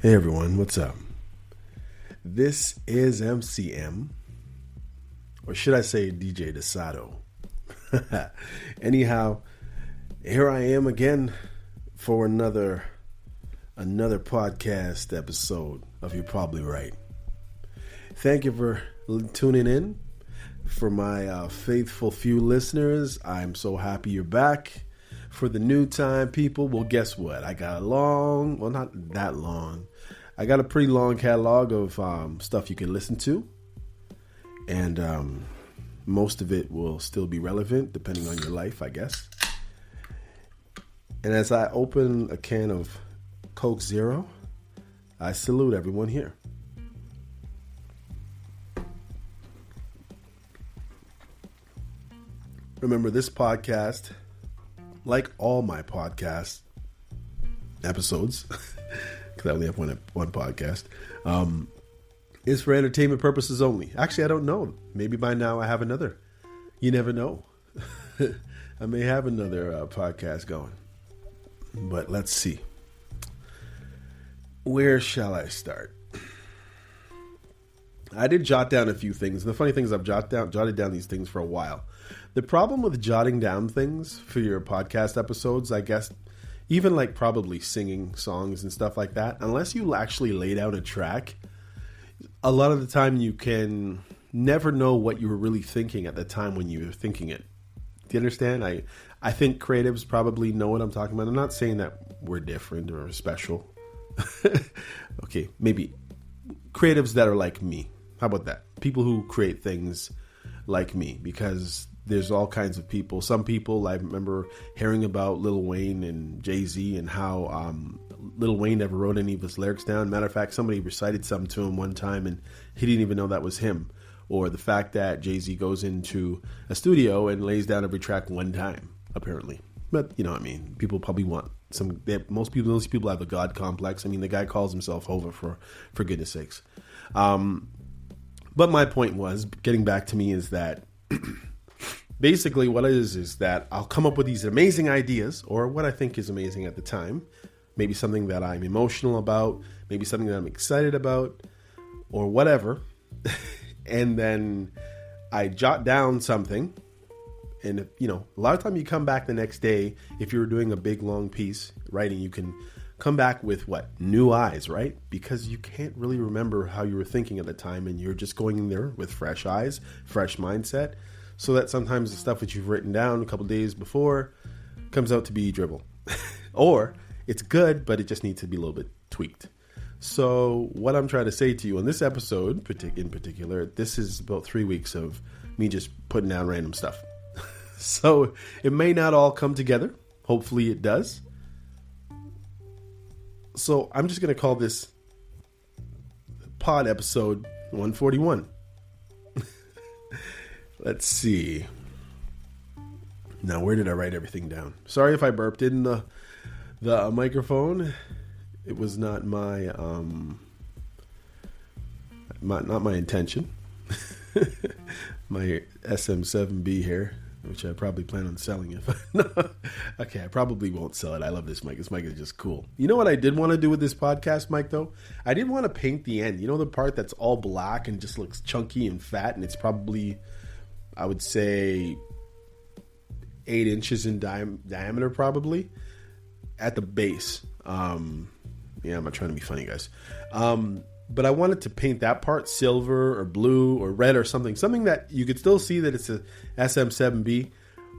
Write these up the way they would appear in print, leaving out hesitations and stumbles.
Hey everyone, what's up? This is MCM, or should I say DJ Desato. Anyhow, here I am again for another podcast episode of You're Probably Right. Thank you for tuning in. For my faithful few listeners, I'm so happy you're back. For the new time people, well, guess what? I got not that long. I got a pretty long catalog of stuff you can listen to. And most of it will still be relevant depending on your life, I guess. And as I open a can of Coke Zero, I salute everyone here. Remember, this podcast, like all my podcast episodes, because I only have one podcast, is for entertainment purposes only. Actually, I don't know. Maybe by now I have another. You never know. I may have another podcast going. But let's see. Where shall I start? I did jot down a few things. And the funny thing is I've jotted down these things for a while. The problem with jotting down things for your podcast episodes, I guess, even like probably singing songs and stuff like that, unless you actually lay down a track, a lot of the time you can never know what you were really thinking at the time when you were thinking it. Do you understand? I think creatives probably know what I'm talking about. I'm not saying that we're different or special. Okay, maybe creatives that are like me. How about that? People who create things like me, because there's all kinds of people. Some people, I remember hearing about Lil Wayne and Jay-Z and how Lil Wayne never wrote any of his lyrics down. Matter of fact, somebody recited something to him one time and he didn't even know that was him. Or the fact that Jay-Z goes into a studio and lays down every track one time, apparently. But you know what I mean? People probably want most people have a God complex. I mean, the guy calls himself Hova for goodness sakes. But my point was, getting back to me, is that basically what it is that I'll come up with these amazing ideas, or what I think is amazing at the time. Maybe something that I'm emotional about, maybe something that I'm excited about, or whatever. And then I jot down something. And, a lot of time you come back the next day, if you're doing a big, long piece writing, you can come back with new eyes, right? Because you can't really remember how you were thinking at the time, and you're just going in there with fresh eyes, fresh mindset, so that sometimes the stuff that you've written down a couple days before comes out to be dribble. Or it's good, but it just needs to be a little bit tweaked. So what I'm trying to say to you in this episode in particular, this is about 3 weeks of me just putting down random stuff. So it may not all come together. Hopefully it does. So I'm just going to call this pod episode 141. Let's see. Now, where did I write everything down? Sorry if I burped in the microphone. It was not my not my intention. My SM7B here, which I probably plan on selling Okay, I probably won't sell it. I love this mic. This mic is just cool. You know what I did want to do with this podcast mic, though? I didn't want to paint the end. You know the part that's all black and just looks chunky and fat, and it's probably, I would say, 8 inches in diameter, probably, at the base. Yeah, I'm not trying to be funny, guys. But I wanted to paint that part silver or blue or red or something that you could still see that it's a SM7B,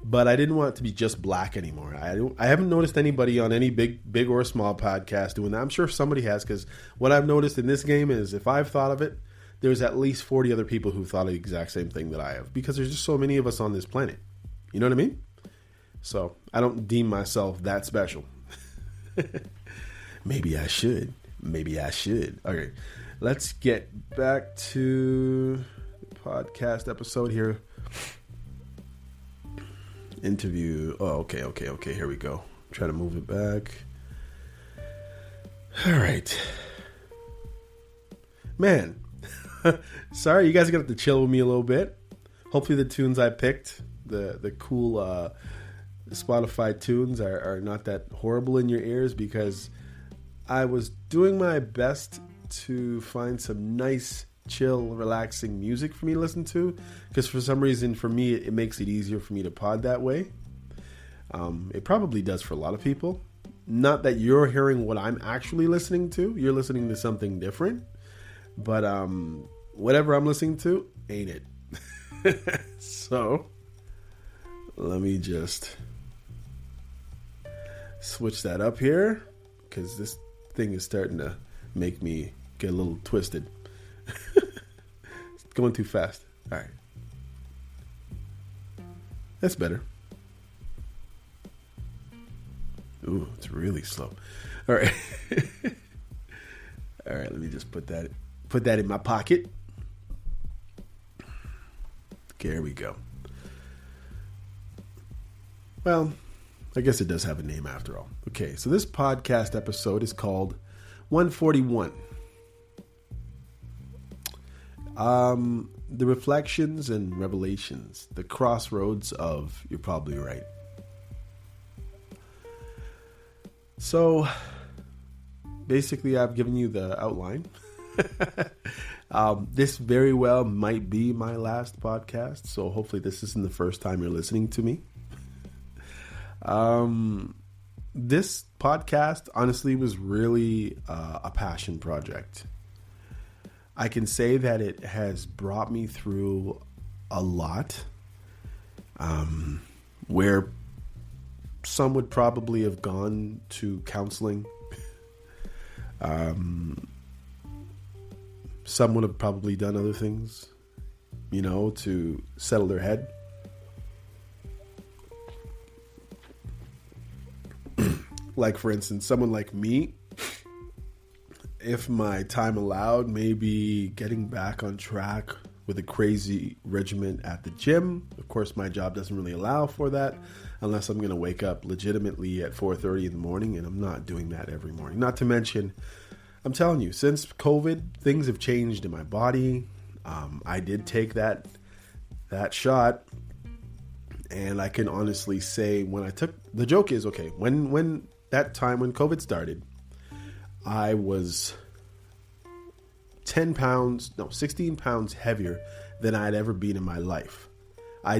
but I didn't want it to be just black anymore. I haven't noticed anybody on any big or small podcast doing that. I'm sure somebody has, because what I've noticed in this game is if I've thought of it, there's at least 40 other people who thought of the exact same thing that I have, because there's just so many of us on this planet. You know what I mean? So I don't deem myself that special. Maybe I should. Okay, let's get back to the podcast episode here. Interview. Oh, okay. Here we go. Try to move it back. All right. Man, sorry, you guys are going to have to chill with me a little bit. Hopefully the tunes I picked, the cool Spotify tunes are not that horrible in your ears, because I was doing my best to find some nice, chill, relaxing music for me to listen to, because for some reason, for me, it makes it easier for me to pod that way. It probably does for a lot of people. Not that you're hearing what I'm actually listening to. You're listening to something different. But whatever I'm listening to, ain't it. So, let me just switch that up here, because this thing is starting to make me get a little twisted. It's going too fast. All right. That's better. Ooh, it's really slow. All right. All right, let me just put that in my pocket. Okay, here we go. Well, I guess it does have a name after all. Okay, so this podcast episode is called 141. The reflections and revelations, the crossroads of You're Probably Right. So, basically, I've given you the outline. This very well might be my last podcast, so hopefully this isn't the first time you're listening to me. This podcast, honestly, was really a passion project. I can say that it has brought me through a lot, where some would probably have gone to counseling. Some would have probably done other things, to settle their head. Like, for instance, someone like me, if my time allowed, maybe getting back on track with a crazy regimen at the gym. Of course, my job doesn't really allow for that unless I'm going to wake up legitimately at 4:30 in the morning, and I'm not doing that every morning. Not to mention, I'm telling you, since COVID, things have changed in my body. I did take that shot, and I can honestly say the joke is, okay, when that time when COVID started, I was 16 pounds heavier than I'd ever been in my life. I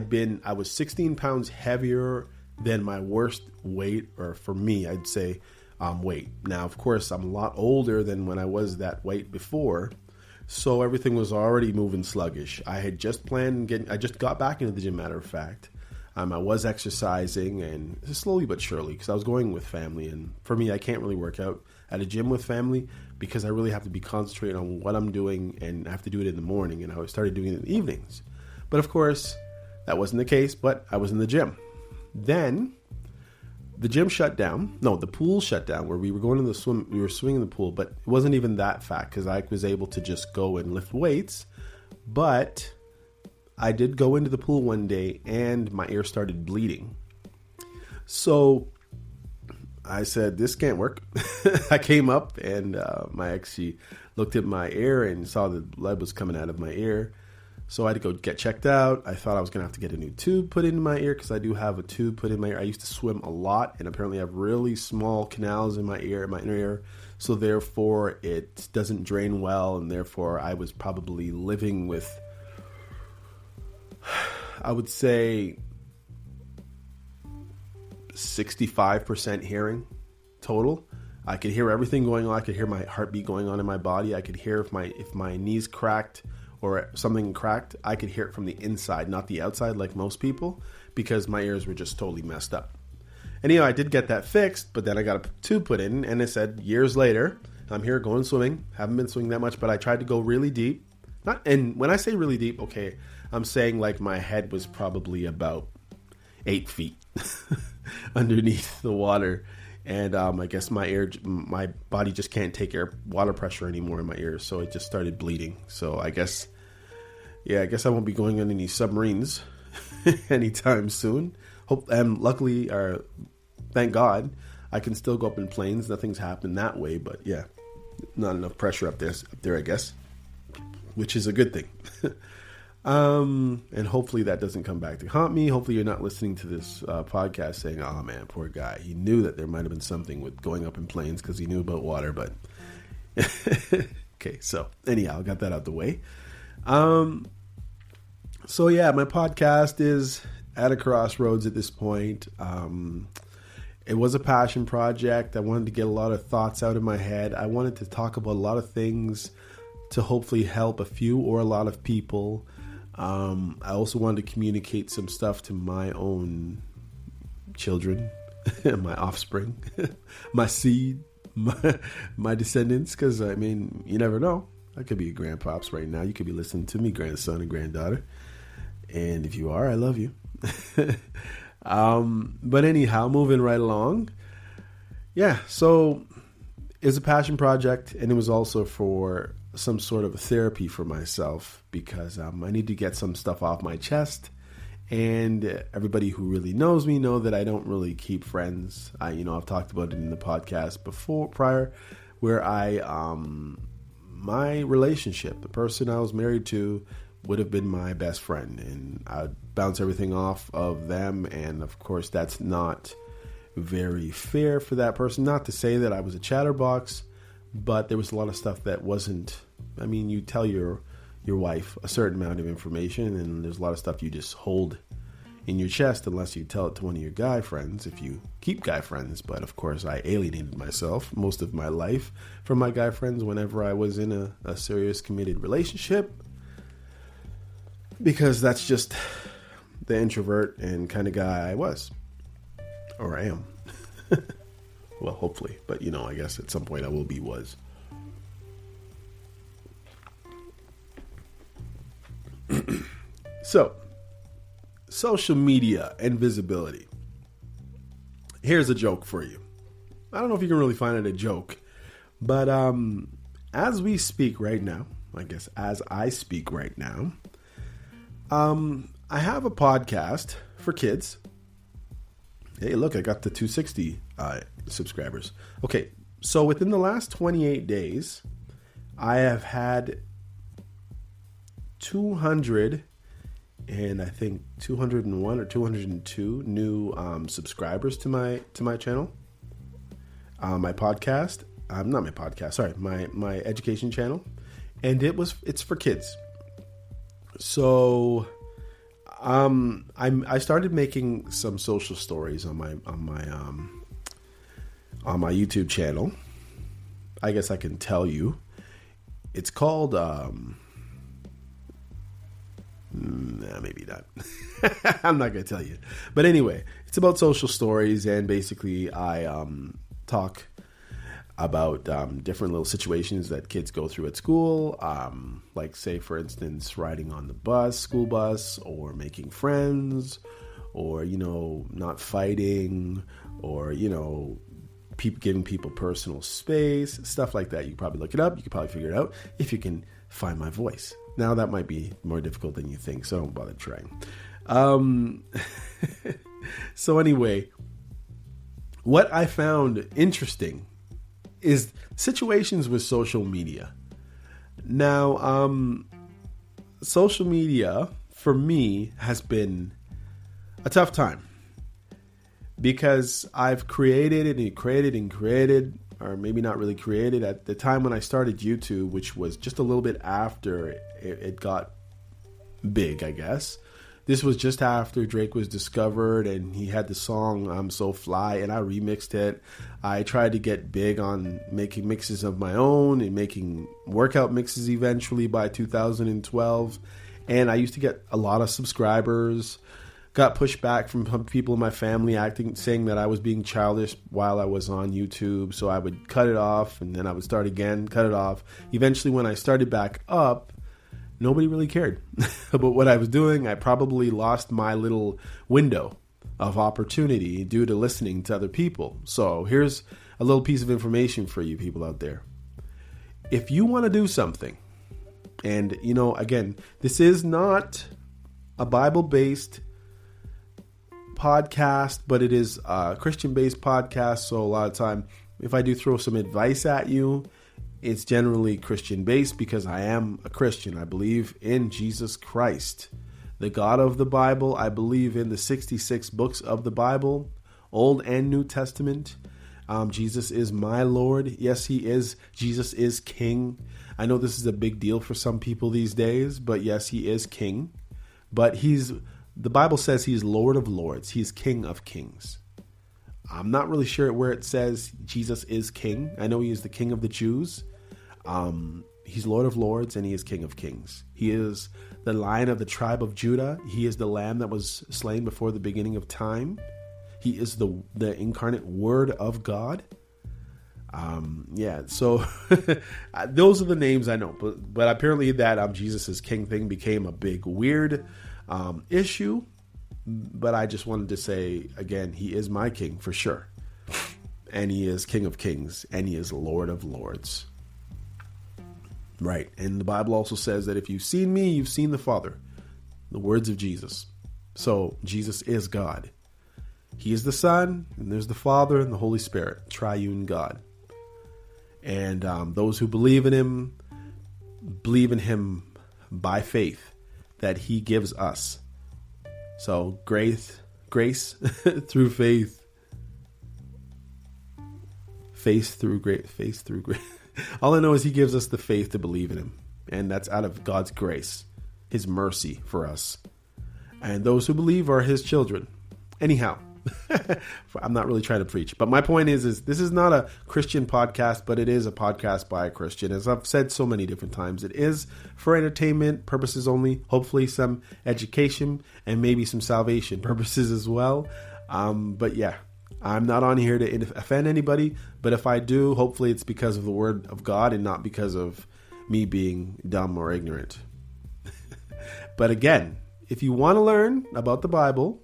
was 16 pounds heavier than my worst weight, or for me, I'd say, weight. Now, of course, I'm a lot older than when I was that weight before, so everything was already moving sluggish. I had just I just got back into the gym, matter of fact. I was exercising, and slowly but surely, because I was going with family, and for me, I can't really work out at a gym with family because I really have to be concentrated on what I'm doing, and I have to do it in the morning, and I started doing it in the evenings. But of course, that wasn't the case, but I was in the gym. Then the gym shut down. No, the pool shut down, where we were going to the swim. We were swimming in the pool, but it wasn't even that fat because I was able to just go and lift weights. But I did go into the pool one day and my ear started bleeding. So I said, this can't work. I came up, and my ex, she looked at my ear and saw the blood was coming out of my ear. So I had to go get checked out. I thought I was going to have to get a new tube put in my ear because I do have a tube put in my ear. I used to swim a lot, and apparently I have really small canals in my ear, my inner ear. So therefore it doesn't drain well, and therefore I was probably living with, I would say, 65% hearing total. I could hear everything going on. I could hear my heartbeat going on in my body. I could hear if my knees cracked or something cracked. I could hear it from the inside, not the outside like most people, because my ears were just totally messed up. Anyhow, I did get that fixed, but then I got a tube put in, and it said years later, I'm here going swimming. Haven't been swimming that much, but I tried to go really deep. And when I say really deep, okay, I'm saying like my head was probably about 8 feet underneath the water. And I guess my body just can't take water pressure anymore in my ears, so it just started bleeding. So I guess I won't be going on any submarines anytime soon. Luckily, or thank God, I can still go up in planes. Nothing's happened that way, but yeah, not enough pressure up there, I guess, which is a good thing. And hopefully that doesn't come back to haunt me. Hopefully you're not listening to this podcast saying, oh man, poor guy. He knew that there might have been something with going up in planes because he knew about water, but okay. So anyhow, I got that out the way. So yeah, my podcast is at a crossroads at this point. It was a passion project. I wanted to get a lot of thoughts out of my head. I wanted to talk about a lot of things to hopefully help a few or a lot of people. I also wanted to communicate some stuff to my own children, my offspring, my seed, my descendants, because, I mean, you never know. I could be a grandpops right now. You could be listening to me, grandson and granddaughter. And if you are, I love you. But anyhow, moving right along. Yeah, so it was a passion project, and it was also for some sort of a therapy for myself because I need to get some stuff off my chest. And everybody who really knows me know that I don't really keep friends. I've talked about it in the podcast prior, where my relationship, the person I was married to, would have been my best friend, and I'd bounce everything off of them. And of course, that's not very fair for that person. Not to say that I was a chatterbox, but there was a lot of stuff that wasn't. I mean, you tell your wife a certain amount of information, and there's a lot of stuff you just hold in your chest unless you tell it to one of your guy friends, if you keep guy friends. But of course, I alienated myself most of my life from my guy friends whenever I was in a serious committed relationship, because that's just the introvert and kind of guy I was, or I am. Well, hopefully, but I guess at some point I will be was. So, social media and visibility. Here's a joke for you. I don't know if you can really find it a joke, but as we speak right now, I guess as I speak right now, I have a podcast for kids. Hey, look, I got the 260 subscribers. Okay, so within the last 28 days, I have had 200 and I think 201 or 202 new subscribers to my channel, my podcast. Not my podcast. Sorry, my education channel, and it's for kids. So, I started making some social stories on my YouTube channel. I guess I can tell you. It's called maybe not. I'm not going to tell you. But anyway, it's about social stories, and basically I talk about different little situations that kids go through at school, like, say, for instance, riding on the school bus, or making friends, or, not fighting, or, giving people personal space, stuff like that. You can probably look it up. You can probably figure it out if you can find my voice. Now, that might be more difficult than you think, so don't bother trying. So anyway, what I found interesting is situations with social media. Now, social media, for me, has been a tough time, because I've created, or maybe not really created, at the time when I started YouTube, which was just a little bit after it got big, I guess. This was just after Drake was discovered, and he had the song I'm So Fly, and I remixed it. I tried to get big on making mixes of my own and making workout mixes eventually by 2012. And I used to get a lot of subscribers. Got pushed back from people in my family saying that I was being childish while I was on YouTube. So I would cut it off, and then I would start again, cut it off. Eventually, when I started back up, nobody really cared about what I was doing. I probably lost my little window of opportunity due to listening to other people. So here's a little piece of information for you people out there. If you want to do something, and, again, this is not a Bible-based podcast, but it is a Christian-based podcast. So a lot of time, if I do throw some advice at you, it's generally Christian based because I am a Christian. I believe in Jesus Christ, the God of the Bible. I believe in the 66 books of the Bible, Old and New Testament. Jesus is my Lord. Yes, he is. Jesus is King. I know this is a big deal for some people these days, but yes, he is King. But the Bible says he's Lord of Lords. He's King of Kings. I'm not really sure where it says Jesus is King. I know he is the King of the Jews. He's Lord of Lords and he is King of Kings. He is the Lion of the tribe of Judah. He is the Lamb that was slain before the beginning of time. He is the incarnate Word of God. So those are the names I know. But apparently that Jesus is King thing became a big weird issue. But I just wanted to say, again, he is my King for sure. And he is King of Kings. And he is Lord of Lords. Right. And the Bible also says that if you've seen me, you've seen the Father. The words of Jesus. So Jesus is God. He is the Son, and there's the Father and the Holy Spirit, triune God. And those who believe in him by faith that he gives us. So grace through faith. Faith through grace. All I know is he gives us the faith to believe in him. And that's out of God's grace, his mercy for us. And those who believe are his children. Anyhow, I'm not really trying to preach. But my point is this is not a Christian podcast, but it is a podcast by a Christian. As I've said so many different times, it is for entertainment purposes only, hopefully some education and maybe some salvation purposes as well. But yeah, I'm not on here to offend anybody. But if I do, hopefully it's because of the word of God and not because of me being dumb or ignorant. But again, if you want to learn about the Bible,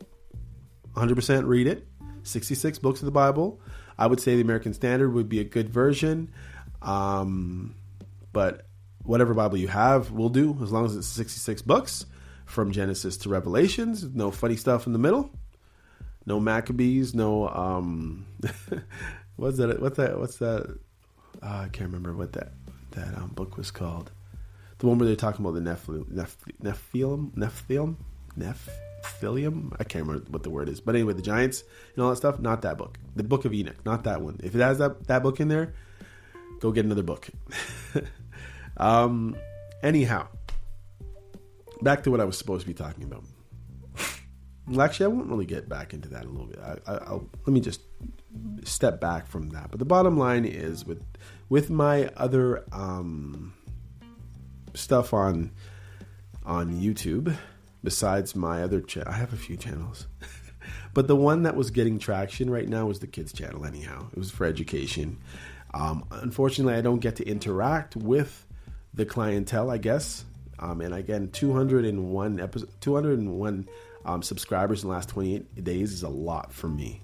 100% read it. 66 books of the Bible. I would say the American Standard would be a good version. But whatever Bible you have will do, as long as it's 66 books from Genesis to Revelations. No funny stuff in the middle. No Maccabees. No what's that? I can't remember what that book was called. The one where they're talking about the Nephilim. I can't remember what the word is, but anyway, the giants and all that stuff. Not that book. The Book of Enoch. Not that one. If it has that book in there, go get another book. Anyhow, back to what I was supposed to be talking about. Well, actually, I won't really get back into that a little bit. Let me just step back from that. But the bottom line is with my other stuff on YouTube. Besides my other channel, I have a few channels, but the one that was getting traction right now was the kids channel. Anyhow, it was for education. Unfortunately, I don't get to interact with the clientele, I guess. And again, 201 subscribers in the last 28 days is a lot for me.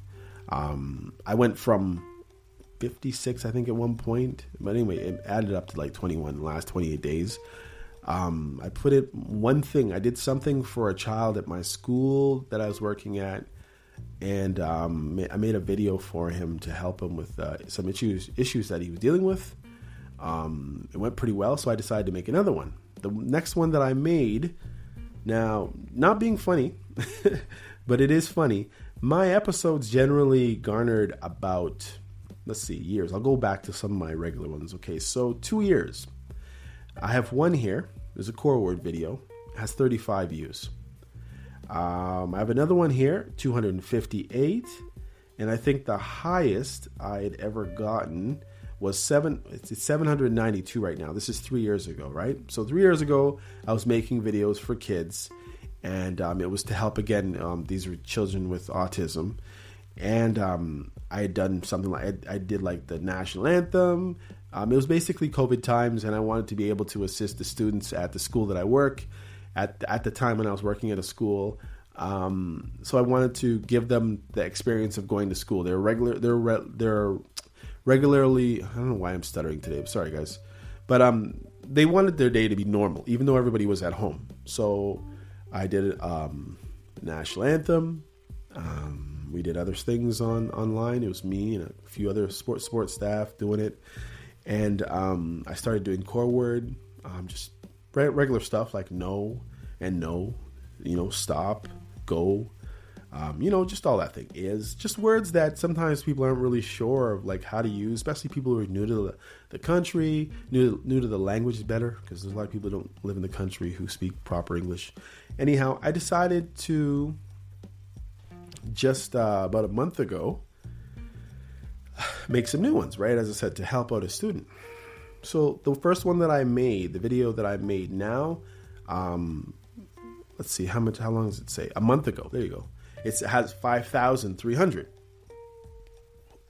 I went from 56, I think, at one point, but anyway, it added up to like 21 in the last 28 days. I put it one thing. I did something for a child at my school that I was working at, and I made a video for him to help him with some issues that he was dealing with. It went pretty well, so I decided to make another one. The next one that I made, now, not being funny, but it is funny. My episodes generally garnered about, years. I'll go back to some of my regular ones. Okay, so 2 years. I have one here. There's a core word video. It has 35 views. I have another one here, 258. And I think the highest I had ever gotten was 792 right now. This is 3 years ago, right? So 3 years ago, I was making videos for kids. And it was to help, again, these were children with autism. And I had done something like, I did like the national anthem. It was basically COVID times, and I wanted to be able to assist the students at the school that I work at the time when I was working at a school. So I wanted to give them the experience of going to school. They're regularly. I don't know why I'm stuttering today. I'm sorry, guys, but they wanted their day to be normal, even though everybody was at home. So I did national anthem. We did other things online. It was me and a few other sports staff doing it. And I started doing core word, just regular stuff like no and no, stop, go, just all that thing is just words that sometimes people aren't really sure of like how to use, especially people who are new to the country, new to the language is better, because there's a lot of people who don't live in the country who speak proper English. Anyhow, I decided to just about a month ago make some new ones, right? As I said, to help out a student. So the first one that I made, the video that I made now, let's see, how long does it say? A month ago. There you go. It has 5,300.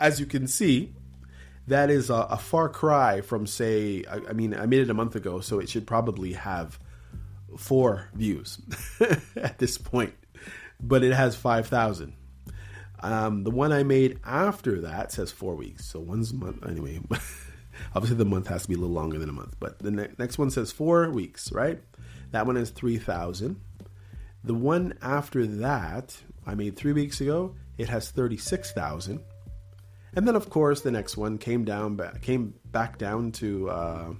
As you can see, that is a far cry from, say, I made it a month ago, so it should probably have 4 views at this point. But it has 5,000. The one I made after that says 4 weeks. So one's a month. Anyway, obviously the month has to be a little longer than a month. But the next one says 4 weeks, right? That one has 3,000. The one after that, I made 3 weeks ago. It has 36,000. And then, of course, the next one came back down to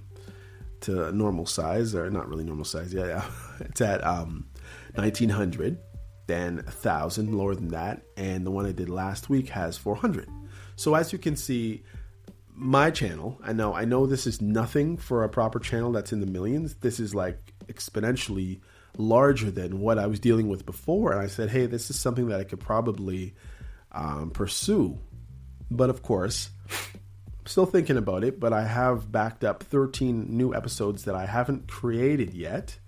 normal size, or not really normal size. Yeah. It's at 1,900. Then 1,000, lower than that. And the one I did last week has 400. So as you can see, my channel, I know this is nothing for a proper channel that's in the millions. This is like exponentially larger than what I was dealing with before. And I said, hey, this is something that I could probably pursue. But of course, I'm still thinking about it, but I have backed up 13 new episodes that I haven't created yet.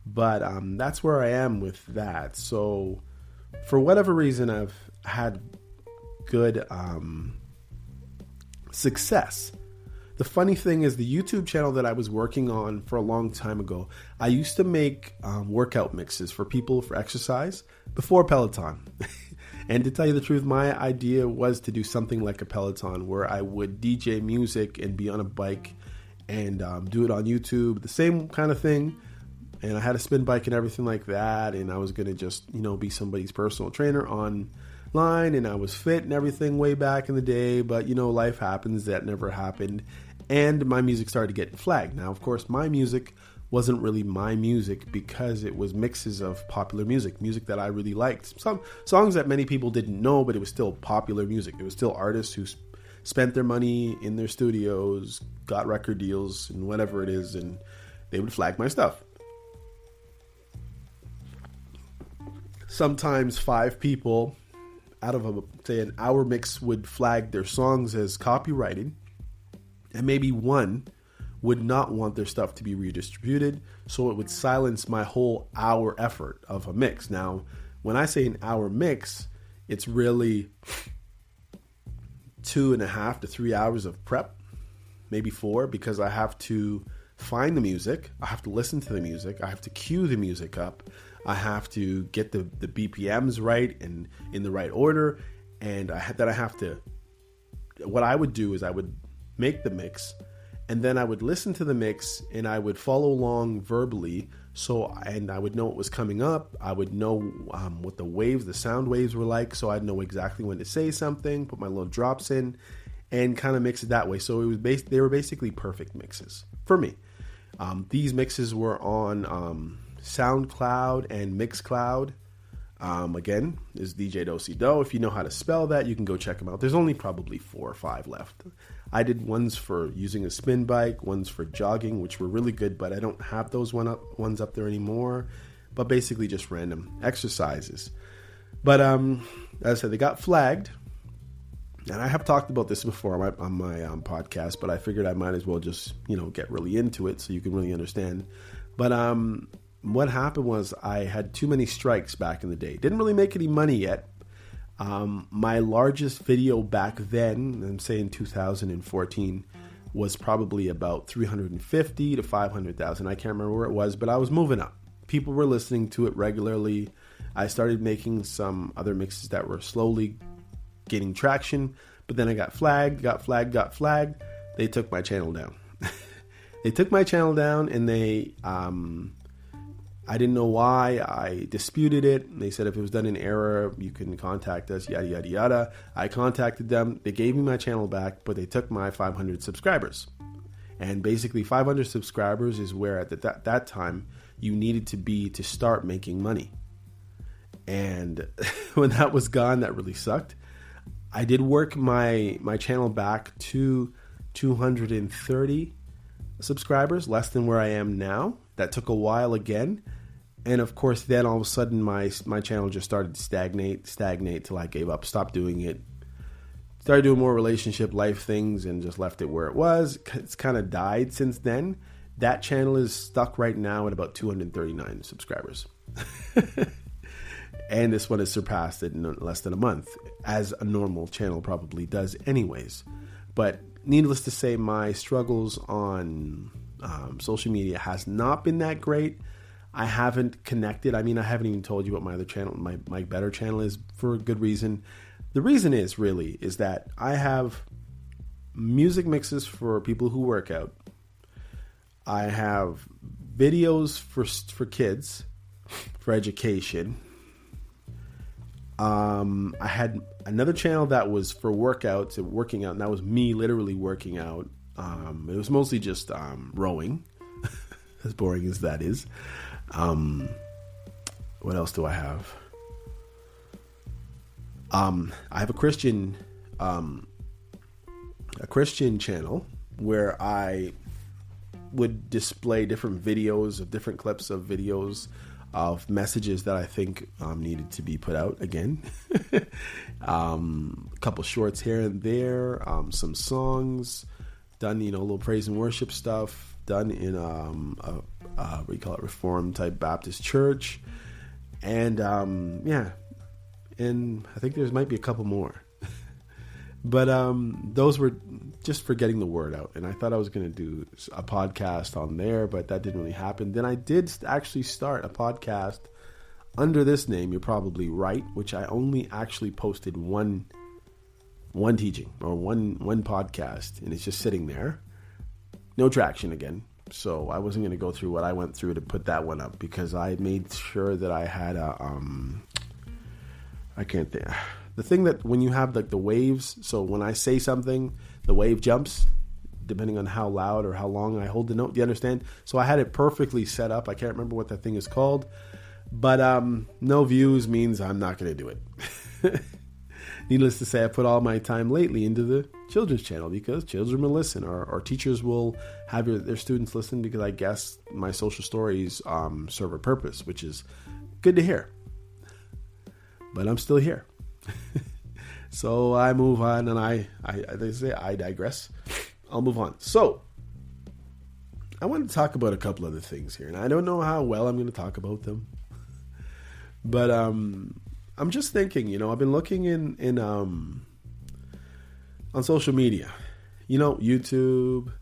But that's where I am with that. So for whatever reason, I've had good success. The funny thing is the YouTube channel that I was working on for a long time ago, I used to make workout mixes for people for exercise before Peloton. And to tell you the truth, my idea was to do something like a Peloton where I would DJ music and be on a bike and do it on YouTube, the same kind of thing. And I had a spin bike and everything like that. And I was going to just, be somebody's personal trainer online. And I was fit and everything way back in the day. But, life happens. That never happened. And my music started to get flagged. Now, of course, my music wasn't really my music because it was mixes of popular music that I really liked. Some songs that many people didn't know, but it was still popular music. It was still artists who spent their money in their studios, got record deals and whatever it is. And they would flag my stuff. Sometimes 5 people out of an hour mix would flag their songs as copyrighted, and maybe 1 would not want their stuff to be redistributed, so it would silence my whole hour effort of a mix. Now, when I say an hour mix, it's really 2.5 to 3 hours of prep, maybe 4, because I have to find the music, I have to listen to the music, I have to cue the music up, I have to get the BPMs right and in the right order. And what I would do is I would make the mix and then I would listen to the mix and I would follow along verbally. And I would know what was coming up. I would know what the sound waves were like. So I'd know exactly when to say something, put my little drops in and kind of mix it that way. So they were basically perfect mixes for me. These mixes were on SoundCloud and Mixcloud. Again, is DJ Dosey Do. If you know how to spell that, you can go check them out. There's only probably 4 or 5 left. I did ones for using a spin bike, ones for jogging, which were really good, but I don't have those ones up there anymore. But basically just random exercises. But as I said, they got flagged. And I have talked about this before on my podcast, but I figured I might as well just, get really into it so you can really understand. But what happened was I had too many strikes back in the day. Didn't really make any money yet. My largest video back then, I'm saying 2014, was probably about 350 to 500,000. I can't remember where it was, but I was moving up. People were listening to it regularly. I started making some other mixes that were slowly gaining traction, but then I got flagged. They took my channel down. And they I didn't know why. I disputed it. They said if it was done in error, you can contact us, yada, yada, yada. I contacted them. They gave me my channel back, but they took my 500 subscribers. And basically 500 subscribers is where at that time you needed to be to start making money. And when that was gone, that really sucked. I did work my channel back to 230 subscribers, less than where I am now. That took a while again. And of course, then all of a sudden my channel just started to stagnate till I gave up, stopped doing it. Started doing more relationship life things and just left it where it was. It's kind of died since then. That channel is stuck right now at about 239 subscribers. And this one has surpassed it in less than a month, as a normal channel probably does anyways. But needless to say, my struggles on social media has not been that great. I haven't connected. I mean, I haven't even told you what my other channel, my better channel is, for a good reason. The reason is that I have music mixes for people who work out. I have videos for kids, for education. I had another channel that was for workouts and working out, and that was me literally working out. It was mostly just rowing, as boring as that is. What else do I have? I have a Christian channel where I would display different videos of different clips of videos of messages that I think needed to be put out again. A couple shorts here and there, some songs done, a little praise and worship stuff done in what do you call it, Reformed type Baptist church, and and I think there might be a couple more. But those were just for getting the word out. And I thought I was going to do a podcast on there, but that didn't really happen. Then I did actually start a podcast under this name, You're Probably Right, which I only actually posted one teaching or one podcast, and it's just sitting there. No traction again. So I wasn't going to go through what I went through to put that one up, because I made sure that I had I can't think. The thing that when you have like the waves, so when I say something, the wave jumps depending on how loud or how long I hold the note. Do you understand? So I had it perfectly set up. I can't remember what that thing is called, but no views means I'm not going to do it. Needless to say, I put all my time lately into the children's channel because children will listen, or teachers will have their students listen, because I guess my social stories serve a purpose, which is good to hear. But I'm still here. So I move on, and they say I digress. I'll move on. So I want to talk about a couple other things here, and I don't know how well I'm going to talk about them. But I'm just thinking, I've been looking on social media, YouTube.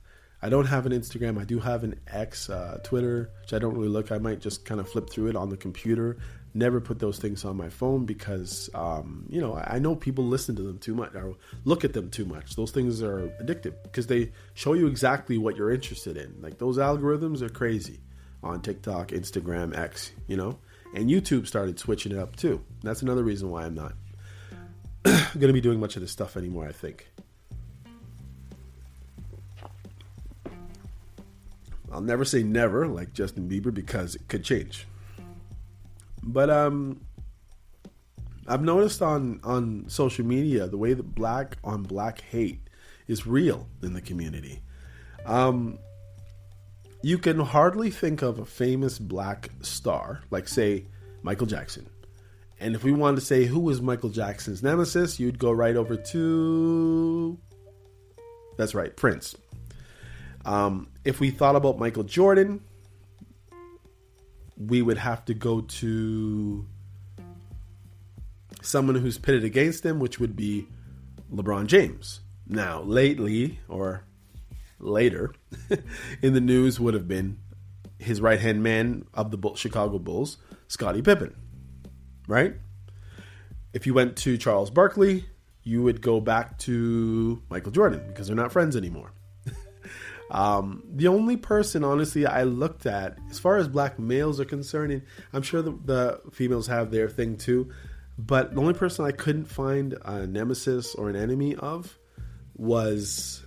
I don't have an Instagram. I do have an X, Twitter, which I don't really look. I might just kind of flip through it on the computer. Never put those things on my phone because, I know people listen to them too much or look at them too much. Those things are addictive because they show you exactly what you're interested in. Like, those algorithms are crazy on TikTok, Instagram, X, and YouTube started switching it up too. That's another reason why I'm not going to be doing much of this stuff anymore, I think. I'll never say never like Justin Bieber, because it could change. But I've noticed on social media the way that black on black hate is real in the community. You can hardly think of a famous black star, like say Michael Jackson. And if we wanted to say who was Michael Jackson's nemesis, you'd go right over to, that's right, Prince. If we thought about Michael Jordan, we would have to go to someone who's pitted against him, which would be LeBron James. Now, lately, or later, in the news would have been his right-hand man of the Chicago Bulls, Scottie Pippen, right? If you went to Charles Barkley, you would go back to Michael Jordan, because they're not friends anymore. The only person, honestly, I looked at, as far as black males are concerned, and I'm sure the females have their thing too, but the only person I couldn't find a nemesis or an enemy of was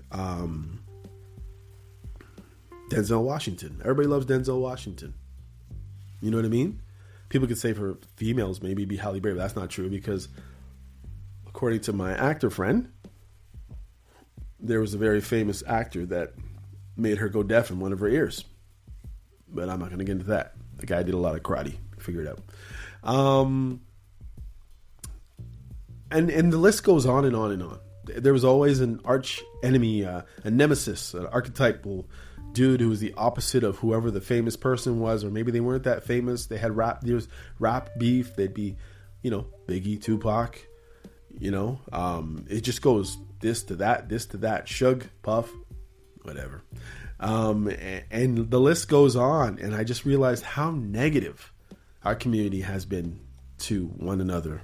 Denzel Washington. Everybody loves Denzel Washington. You know what I mean? People could say for females maybe be Halle Berry, but that's not true because according to my actor friend, there was a very famous actor that made her go deaf in one of her ears. But I'm not going to get into that. The guy did a lot of karate. Figure it out. And the list goes on and on and on. There was always an arch enemy, a nemesis, an archetypal dude who was the opposite of whoever the famous person was, or maybe they weren't that famous. They had there's rap beef. They'd be, Biggie, Tupac, it just goes this to that, Suge, Puff, whatever. And the list goes on. And I just realized how negative our community has been to one another.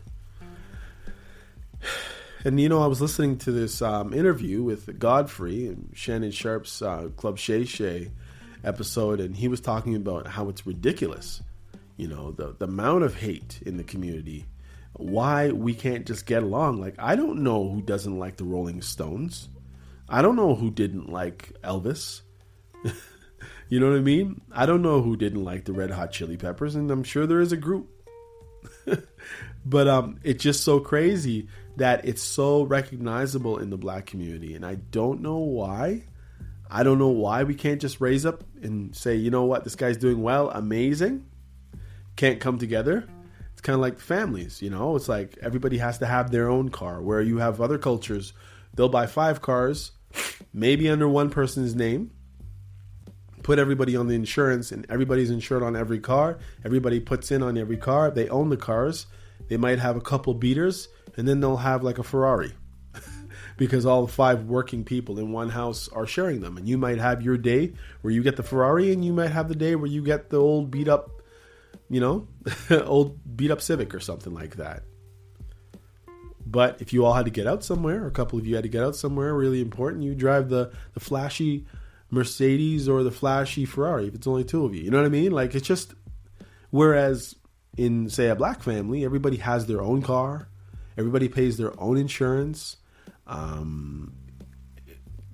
And, I was listening to this interview with Godfrey and Shannon Sharp's Club Shay Shay episode, and he was talking about how it's ridiculous, the amount of hate in the community, why we can't just get along. Like, I don't know who doesn't like the Rolling Stones. I don't know who didn't like Elvis. You know what I mean? I don't know who didn't like the Red Hot Chili Peppers, and I'm sure there is a group. But it's just so crazy that it's so recognizable in the black community. And I don't know why. I don't know why we can't just raise up and say, you know what, this guy's doing well, amazing. Can't come together. It's kind of like families, It's like everybody has to have their own car. Where you have other cultures, they'll buy 5 cars, maybe under one person's name, put everybody on the insurance, and everybody's insured on every car. Everybody puts in on every car. They own the cars. They might have a couple beaters, and then they'll have like a Ferrari because all 5 working people in one house are sharing them. And you might have your day where you get the Ferrari, and you might have the day where you get the old beat up, old beat up Civic or something like that. But if you all had to get out somewhere, or a couple of you had to get out somewhere really important, you drive the flashy Mercedes or the flashy Ferrari if it's only 2 of you. You know what I mean? Like, it's just, whereas in, say, a black family, everybody has their own car, everybody pays their own insurance.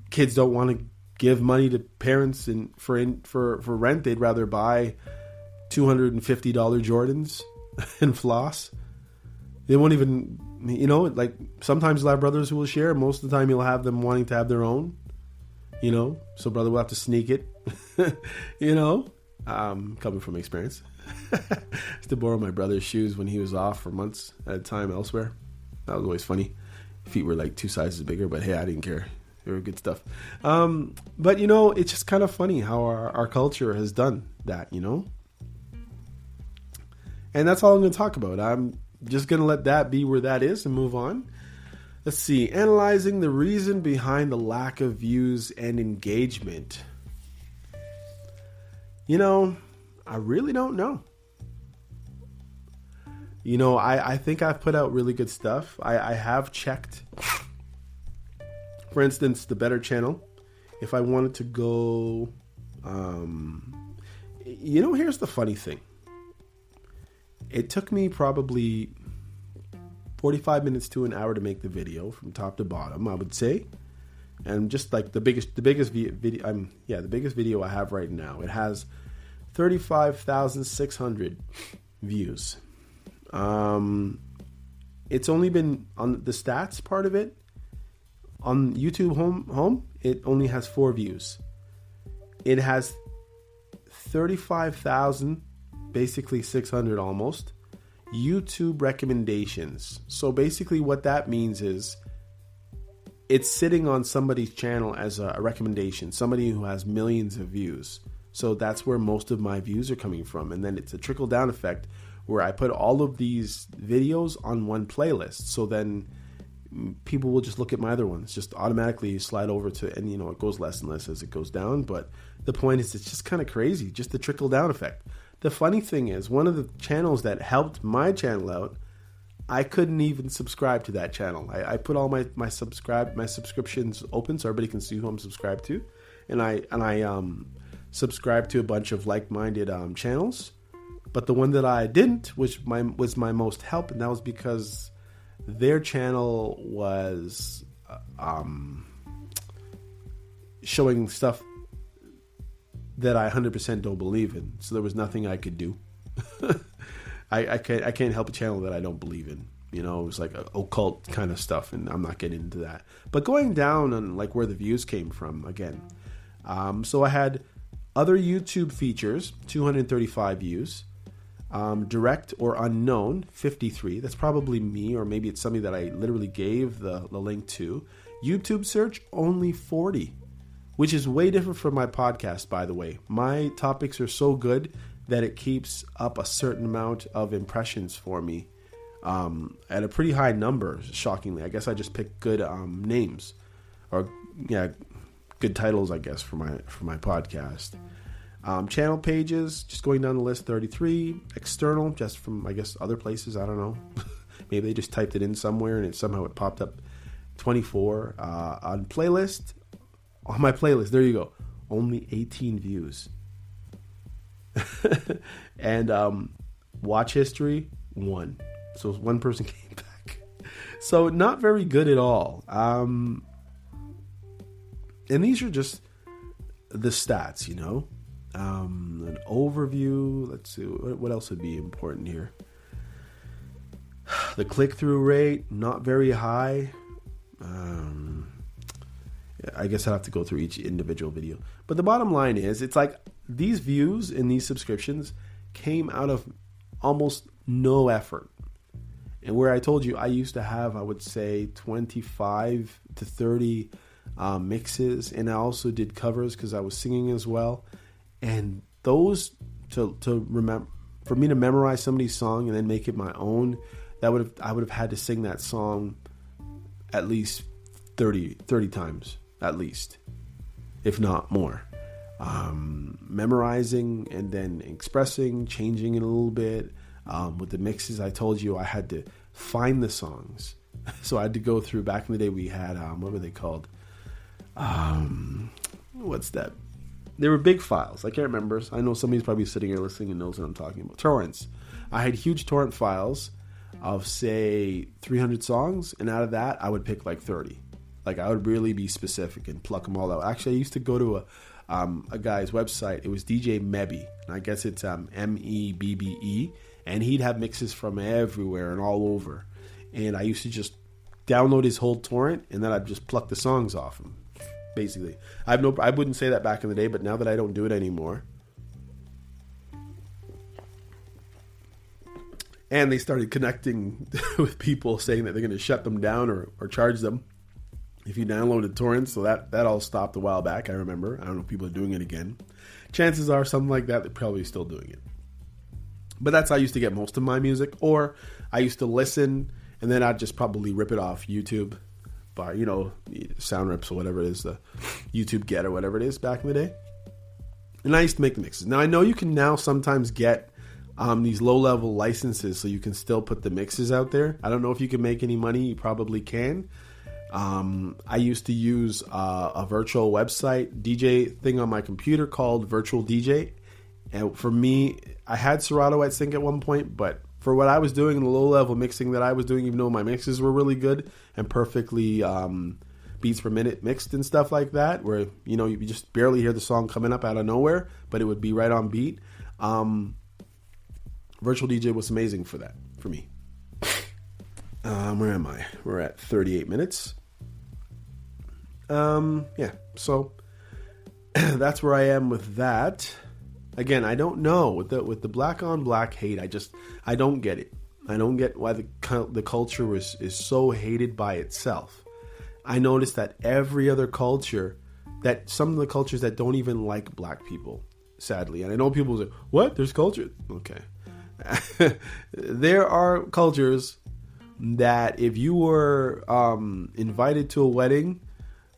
Kids don't want to give money to parents for rent. They'd rather buy $250 Jordans and floss. They won't even, like, sometimes you'll have brothers who will share. Most of the time you'll have them wanting to have their own. So brother will have to sneak it, coming from experience. I used to borrow my brother's shoes when he was off for months at a time elsewhere. That was always funny. Feet were like 2 sizes bigger, but hey, I didn't care. They were good stuff. But it's just kind of funny how our culture has done that, And that's all I'm going to talk about. I'm just going to let that be where that is and move on. Let's see. Analyzing the reason behind the lack of views and engagement. I really don't know. I think I've put out really good stuff. I have checked, for instance, the Better channel. If I wanted to go, here's the funny thing. It took me probably 45 minutes to an hour to make the video from top to bottom, I would say. And just like the biggest video, the biggest video I have right now, it has 35,600 views. It's only been on the stats part of it on YouTube home. It only has 4 views. It has 35,000, basically 600 almost, YouTube recommendations. So basically what that means is it's sitting on somebody's channel as a recommendation, somebody who has millions of views. So that's where most of my views are coming from. And then it's a trickle down effect where I put all of these videos on one playlist. So then people will just look at my other ones, just automatically slide over to, and it goes less and less as it goes down. But the point is, it's just kind of crazy, just the trickle down effect. The funny thing is, one of the channels that helped my channel out, I couldn't even subscribe to that channel. I put all my subscriptions open so everybody can see who I'm subscribed to, and I subscribed to a bunch of like-minded channels. But the one that I didn't, which was my most help, and that was because their channel was showing stuff that I 100% don't believe in. So there was nothing I could do. I can't help a channel that I don't believe in. You know, it was like occult kind of stuff, and I'm not getting into that. But going down on like where the views came from again. So I had other YouTube features, 235 views. Direct or unknown, 53. That's probably me, or maybe it's somebody that I literally gave the link to. YouTube search, only 40, which is way different from my podcast, by the way. My topics are so good that it keeps up a certain amount of impressions for me at a pretty high number, shockingly. I guess I just picked good names, or good titles, I guess, for my podcast. Channel pages, just going down the list, 33. External, just from, I guess, other places. I don't know. Maybe they just typed it in somewhere and somehow it popped up. 24. On playlist, on my playlist, there you go. Only 18 views. And watch history, 1. So one person came back. So not very good at all. And these are just the stats, you know. An overview. Let's see what else would be important here. The click-through rate, not very high. I guess I'll have to go through each individual video. But the bottom line is, it's like these views and these subscriptions came out of almost no effort. And where I told you I used to have, I would say, 25 to 30 mixes. And I also did covers because I was singing as well. And those, to remember, for me to memorize somebody's song and then make it my own, I would have had to sing that song at least 30 times, at least, if not more. Memorizing and then expressing, changing it a little bit. With the mixes, I told you I had to find the songs. So I had to go through, back in the day we had, what were they called? What's that? They were big files. I can't remember. I know somebody's probably sitting here listening and knows what I'm talking about. Torrents. I had huge torrent files of, say, 300 songs, and out of that, I would pick like 30. Like, I would really be specific and pluck them all out. Actually, I used to go to a guy's website. It was DJ Mebby, and I guess it's Mebbe, and he'd have mixes from everywhere and all over. And I used to just download his whole torrent, and then I'd just pluck the songs off him. Basically, I wouldn't say that back in the day, but now that I don't do it anymore, and they started connecting with people saying that they're going to shut them down or charge them if you downloaded torrents. So that all stopped a while back. I remember. I don't know if people are doing it again. Chances are something like that, they're probably still doing it. But that's how I used to get most of my music. Or I used to listen, and then I'd just probably rip it off YouTube. By, you know, sound rips or whatever it is, the YouTube Get or whatever it is back in the day. And I used to make the mixes. Now I know you can now sometimes get these low-level licenses, so you can still put the mixes out there. I don't know if you can make any money. You probably can. I used to use a virtual website DJ thing on my computer called Virtual DJ. And for me, I had Serato at Sync at one point, but for what I was doing in the low-level mixing that I was doing, even though my mixes were really good and perfectly beats per minute mixed and stuff like that, where, you know, you just barely hear the song coming up out of nowhere, but it would be right on beat. Virtual DJ was amazing for that, for me. Where am I? We're at 38 minutes. Yeah, so that's where I am with that. Again, I don't know with the black on black hate. I don't get it. I don't get why the culture is so hated by itself. I noticed that every other culture, that some of the cultures that don't even like black people, sadly. And I know people say, "What? There's culture?" Okay, there are cultures that if you were invited to a wedding,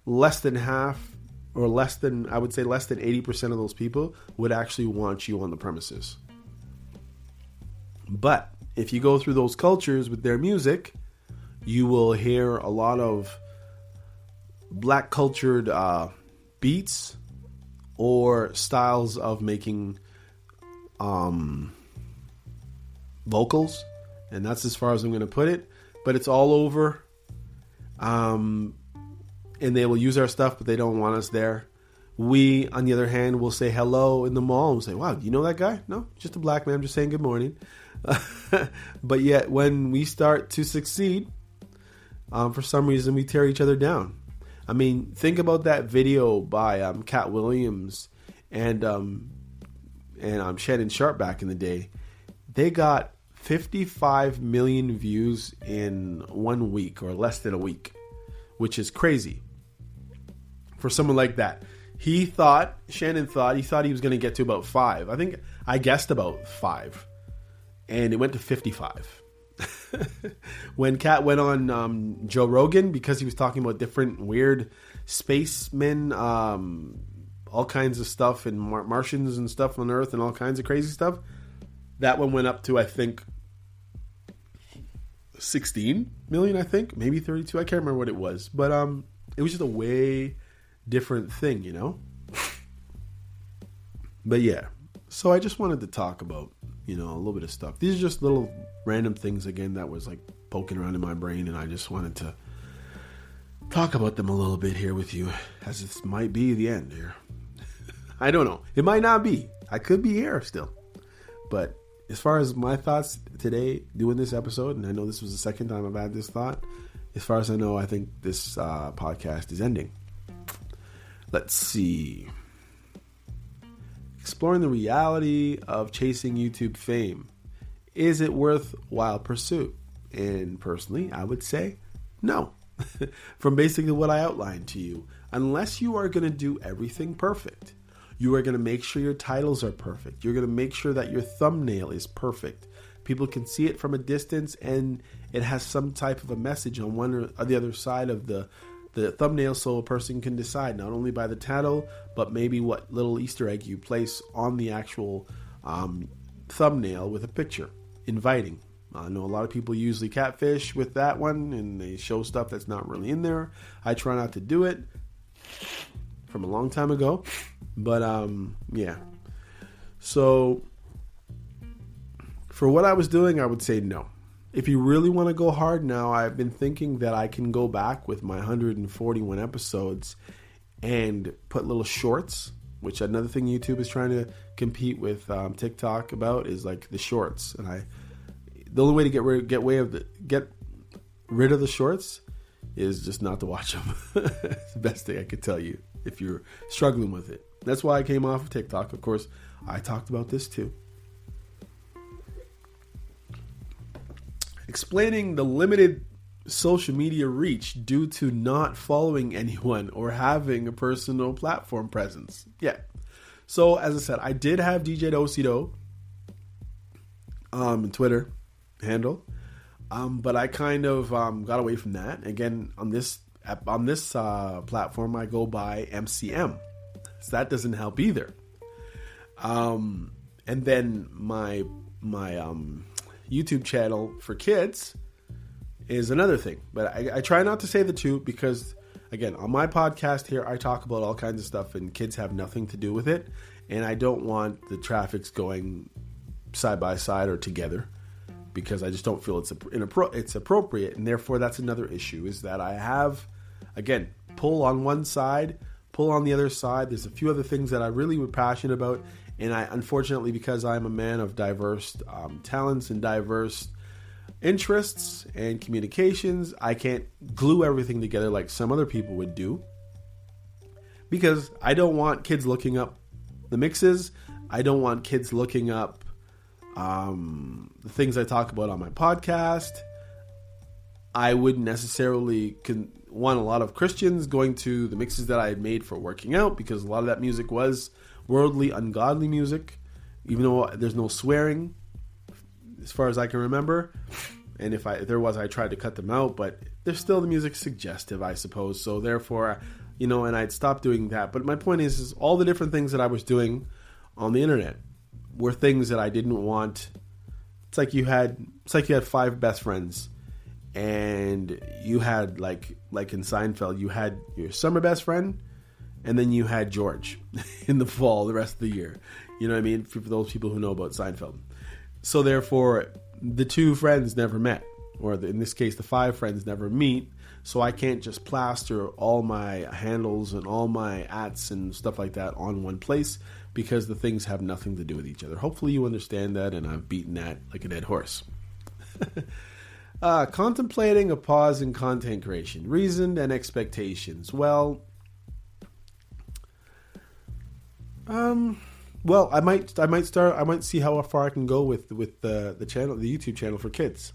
less than half. Or less than 80% of those people would actually want you on the premises. But if you go through those cultures with their music, you will hear a lot of black cultured beats or styles of making vocals. And that's as far as I'm going to put it. But it's all over. And they will use our stuff, but they don't want us there. We, on the other hand, will say hello in the mall and say, wow, do you know that guy? No, just a black man. I'm just saying good morning. But yet when we start to succeed, for some reason we tear each other down. I mean, think about that video by Cat Williams and Shannon Sharp back in the day. They got 55 million views in 1 week or less than a week, which is crazy for someone like that. Shannon thought he was going to get to about 5. I think I guessed about 5, and it went to 55. When Kat went on Joe Rogan, because he was talking about different weird spacemen, all kinds of stuff, and Martians and stuff on Earth and all kinds of crazy stuff, that one went up to, I think, 16 million, I think, maybe 32. I can't remember what it was, but it was just a way different thing, you know? But yeah, so I just wanted to talk about, a little bit of stuff. These are just little random things, again, that was like poking around in my brain, and I just wanted to talk about them a little bit here with you, as this might be the end here. I don't know. It might not be. I could be here still. But as far as my thoughts today, doing this episode, and I know this was the second time I've had this thought, as far as I know, I think this podcast is ending. Let's see. Exploring the reality of chasing YouTube fame. Is it worthwhile pursuit? And personally, I would say no. From basically what I outlined to you. Unless you are going to do everything perfect. You are going to make sure your titles are perfect. You're going to make sure that your thumbnail is perfect. People can see it from a distance and it has some type of a message on one or the other side of the thumbnail, so a person can decide not only by the title, but maybe what little Easter egg you place on the actual thumbnail with a picture. Inviting. I know a lot of people usually catfish with that one, and they show stuff that's not really in there. I try not to do it from a long time ago. But, yeah. So, for what I was doing, I would say no. If you really want to go hard now, I've been thinking that I can go back with my 141 episodes and put little shorts, which another thing YouTube is trying to compete with TikTok about is like the shorts. And the only way to get rid of the shorts is just not to watch them. It's the best thing I could tell you if you're struggling with it. That's why I came off of TikTok. Of course, I talked about this too. Explaining the limited social media reach due to not following anyone or having a personal platform presence. Yeah. So, as I said, I did have DJ Dosido Twitter handle, but I kind of got away from that. Again, on this platform, I go by MCM. So that doesn't help either. And then my YouTube channel for kids is another thing. But I try not to say the two because, again, on my podcast here, I talk about all kinds of stuff and kids have nothing to do with it. And I don't want the traffics going side by side or together because I just don't feel it's appropriate. And therefore, that's another issue is that I have, again, pull on one side, pull on the other side. There's a few other things that I really was passionate about. And I, unfortunately, because I'm a man of diverse talents and diverse interests and communications, I can't glue everything together like some other people would do. Because I don't want kids looking up the mixes. I don't want kids looking up the things I talk about on my podcast. I wouldn't necessarily want a lot of Christians going to the mixes that I had made for working out because a lot of that music was worldly, ungodly music, even though there's no swearing as far as I can remember. And if there was, I tried to cut them out, but there's still the music suggestive, I suppose. So therefore, and I'd stopped doing that. But my point is all the different things that I was doing on the internet were things that I didn't want. It's like you had 5 best friends. And you had, like in Seinfeld, you had your summer best friend, and then you had George in the fall, the rest of the year. You know what I mean? For those people who know about Seinfeld. So therefore, the 2 friends never met. Or in this case, the 5 friends never meet. So I can't just plaster all my handles and all my ats and stuff like that on one place, because the things have nothing to do with each other. Hopefully you understand that, and I've beaten that like a dead horse. Contemplating a pause in content creation. Reason and expectations. Well, I might see how far I can go with the channel, the YouTube channel for kids.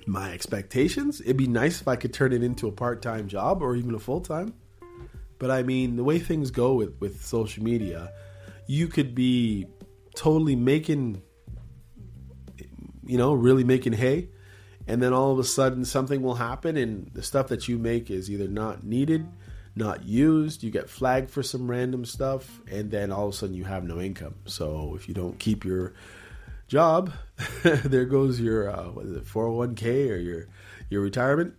My expectations, it'd be nice if I could turn it into a part-time job or even a full-time. But I mean, the way things go with social media, you could be totally making, really making hay, and then all of a sudden something will happen and the stuff that you make is either not needed, not used, you get flagged for some random stuff, and then all of a sudden you have no income. So if you don't keep your job, there goes your 401k or your retirement.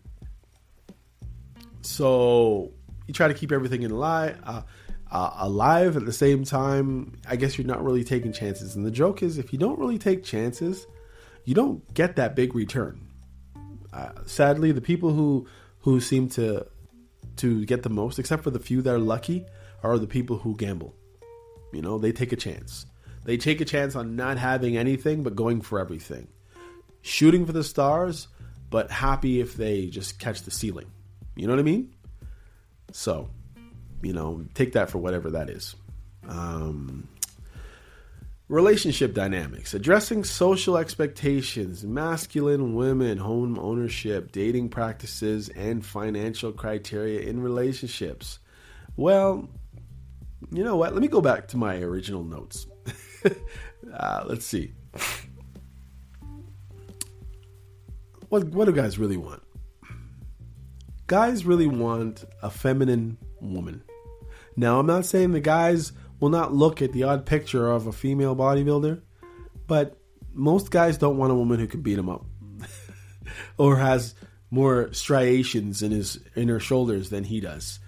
So you try to keep everything alive at the same time. I guess you're not really taking chances, and the joke is, if you don't really take chances, you don't get that big return. Sadly, the people who seem to get the most, except for the few that are lucky, are the people who gamble. They take a chance. They take a chance on not having anything but going for everything. Shooting for the stars, but happy if they just catch the ceiling. You know what I mean? So, take that for whatever that is. Relationship dynamics. Addressing social expectations, masculine women, home ownership, dating practices, and financial criteria in relationships. Well, you know what? Let me go back to my original notes. Let's see. What do guys really want? Guys really want a feminine woman. Now, I'm not saying the guys will not look at the odd picture of a female bodybuilder, but most guys don't want a woman who can beat them up or has more striations in her shoulders than he does.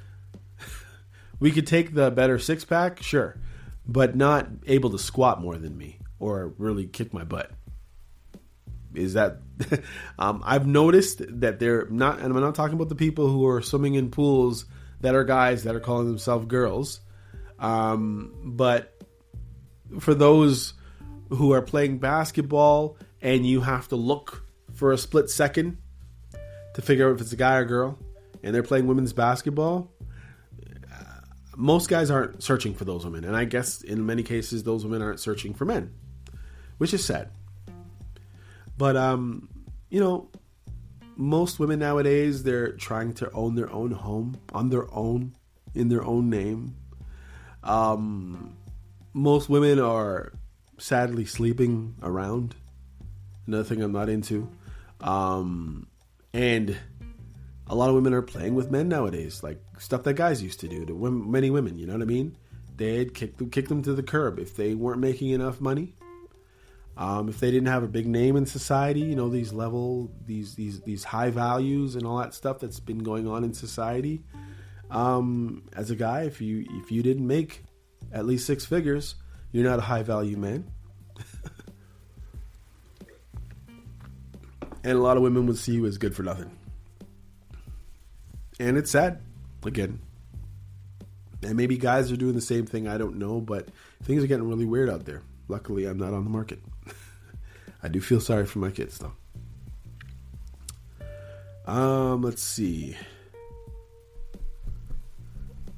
We could take the better six-pack, sure, but not able to squat more than me or really kick my butt. Is that I've noticed that they're not, and I'm not talking about the people who are swimming in pools that are guys that are calling themselves girls, but for those who are playing basketball and you have to look for a split second to figure out if it's a guy or girl, and they're playing women's basketball, most guys aren't searching for those women, and I guess in many cases those women aren't searching for men, which is sad. But most women nowadays, they're trying to own their own home on their own, in their own name. Most women are sadly sleeping around. Another thing I'm not into. And a lot of women are playing with men nowadays, like stuff that guys used to do to many women. You know what I mean? They'd kick them to the curb if they weren't making enough money. If they didn't have a big name in society, these high values and all that stuff that's been going on in society. As a guy, if you didn't make at least six figures, you're not a high value man. And a lot of women would see you as good for nothing. And it's sad, again. And maybe guys are doing the same thing, I don't know, but things are getting really weird out there. Luckily, I'm not on the market. I do feel sorry for my kids, though. Let's see.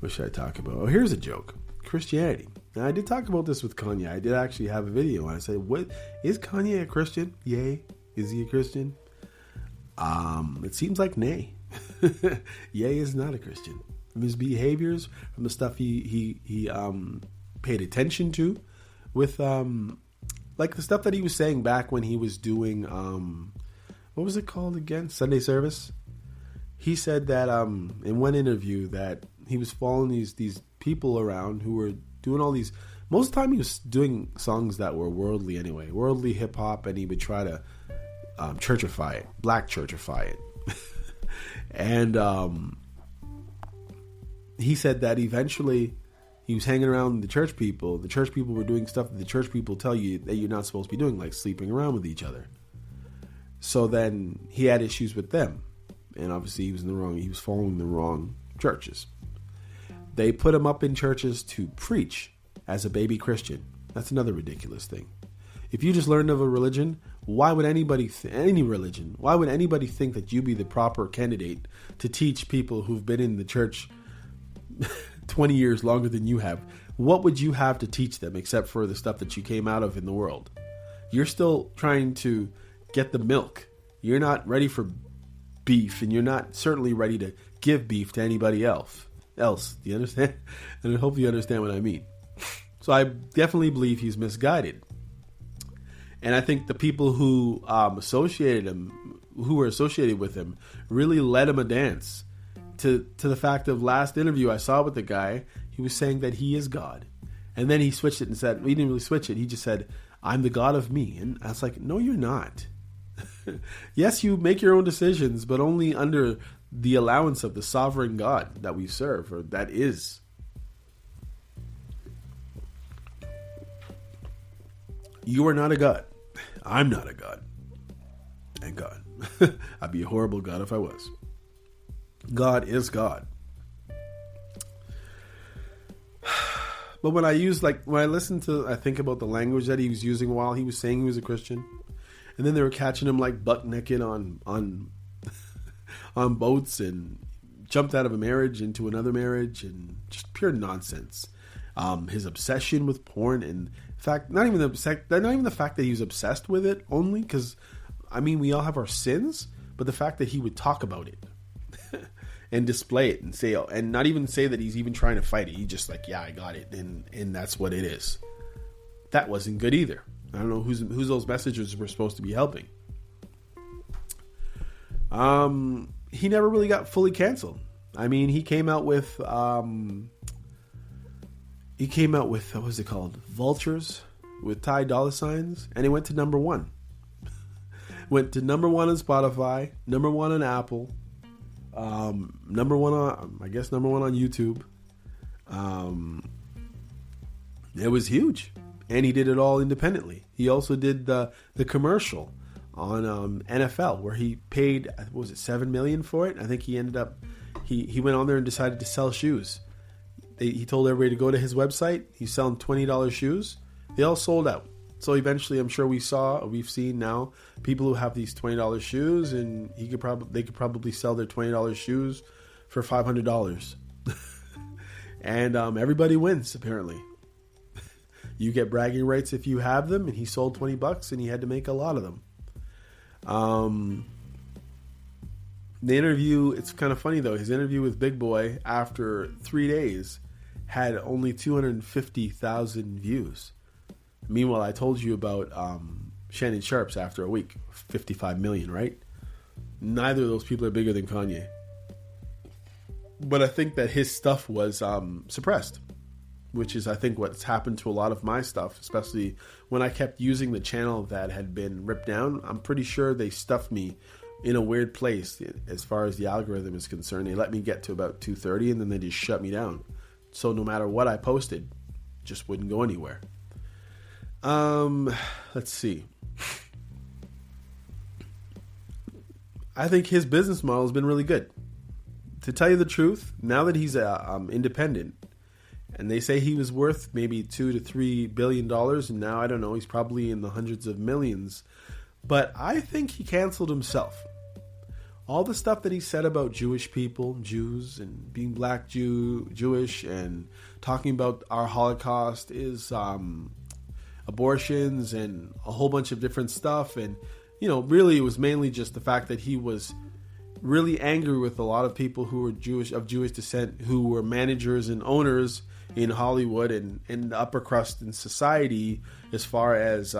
What should I talk about? Oh, here's a joke. Christianity. Now, I did talk about this with Kanye. I did actually have a video, and I said, "What is Kanye a Christian? Yay. Is he a Christian?" It seems like nay. Yay is not a Christian. From his behaviors, from the stuff he paid attention to, with like the stuff that he was saying back when he was doing what was it called again? Sunday service. He said that in one interview that he was following these people around who were doing all these. Most of the time he was doing songs that were worldly anyway, worldly hip hop, and he would try to churchify it, black churchify it. And he said that eventually he was hanging around the church people. The church people were doing stuff that the church people tell you that you're not supposed to be doing, like sleeping around with each other. So then he had issues with them. And obviously he was following the wrong churches. They put him up in churches to preach as a baby Christian. That's another ridiculous thing. If you just learned of a religion, why would anybody, why would anybody think that you be the proper candidate to teach people who've been in the church 20 years longer than you have? What would you have to teach them except for the stuff that you came out of in the world? You're still trying to get the milk. You're not ready for beef, and you're not certainly ready to give beef to anybody else. Do you understand? And I hope you understand what I mean. So I definitely believe he's misguided. And I think the people who were associated with him, really led him a dance to the fact of last interview I saw with the guy. He was saying that he is God. And then he switched it and said, he didn't really switch it. He just said, I'm the God of me. And I was like, no, you're not. Yes, you make your own decisions, but only under the allowance of the sovereign God that we serve, or that is. You are not a God. I'm not a God. Thank God. I'd be a horrible God if I was. God is God. But when I think about the language that he was using while he was saying he was a Christian, and then they were catching him like buck naked on on boats, and jumped out of a marriage into another marriage, and just pure nonsense. His obsession with porn, and in fact, not even the fact that he was obsessed with it only, because I mean, we all have our sins, but the fact that he would talk about it and display it and say, and not even say that he's even trying to fight it. He just like, yeah, I got it, and that's what it is. That wasn't good either. I don't know who's those messages were supposed to be helping. He never really got fully canceled. I mean, he came out with what was it called? Vultures with Ty Dolla $igns, and it went to number 1. Went to number 1 on Spotify, number 1 on Apple, number 1 on YouTube. It was huge. And he did it all independently. He also did the commercial on NFL, where he paid, what was it, $7 million for it? I think he ended up, he went on there and decided to sell shoes. He told everybody to go to his website. He's selling $20 shoes. They all sold out. So eventually, I'm sure we've seen now people who have these $20 shoes, and they could probably sell their $20 shoes for $500. And everybody wins, apparently. You get bragging rights if you have them, and he sold $20 and he had to make a lot of them. The interview, it's kind of funny though, his interview with Big Boy after 3 days had only 250,000 views. Meanwhile, I told you about Shannon Sharpe's after a week, 55 million, right? Neither of those people are bigger than Kanye. But I think that his stuff was suppressed, which is, I think, what's happened to a lot of my stuff, especially when I kept using the channel that had been ripped down. I'm pretty sure they stuffed me in a weird place as far as the algorithm is concerned. They let me get to about 230, and then they just shut me down. So no matter what I posted, it just wouldn't go anywhere. Let's see. I think his business model has been really good. To tell you the truth, now that he's independent, and they say he was worth maybe $2 to $3 billion, and now I don't know, he's probably in the hundreds of millions. But I think he canceled himself. All the stuff that he said about Jewish people, Jews, and being black Jewish, and talking about our Holocaust is abortions and a whole bunch of different stuff. And, you know, really it was mainly just the fact that he was really angry with a lot of people who were of Jewish descent, who were managers and owners in Hollywood and in the upper crust in society as far as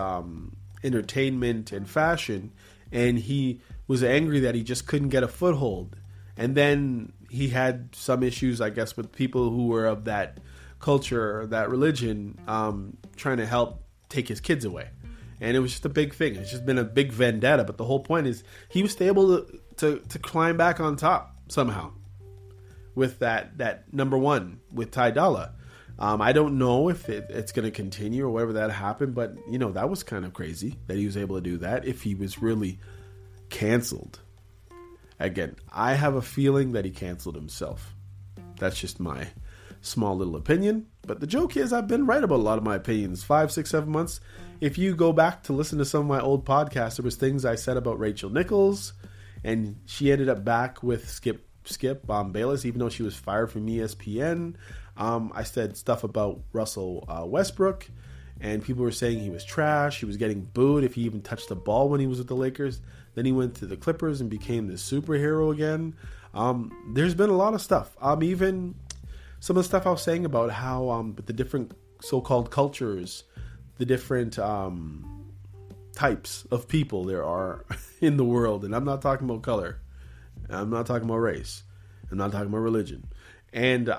entertainment and fashion. And he was angry that he just couldn't get a foothold. And then he had some issues, I guess, with people who were of that culture or that religion trying to help take his kids away. And it was just a big thing. It's just been a big vendetta. But the whole point is he was able to climb back on top somehow with that number 1 with Ty Dolla. I don't know if it's going to continue or whatever that happened, but, you know, that was kind of crazy that he was able to do that if he was really, canceled. Again, I have a feeling that he canceled himself. That's just my small little opinion. But the joke is I've been right about a lot of my opinions. 5, 6, 7 months. If you go back to listen to some of my old podcasts, there was things I said about Rachel Nichols, and she ended up back with Skip Bayless, even though she was fired from ESPN. I said stuff about Russell Westbrook, and people were saying he was trash. He was getting booed if he even touched the ball when he was with the Lakers. Then he went to the Clippers and became the superhero again. There's been a lot of stuff. Even some of the stuff I was saying about how the different so-called cultures, the different types of people there are in the world. And I'm not talking about color. I'm not talking about race. I'm not talking about religion. And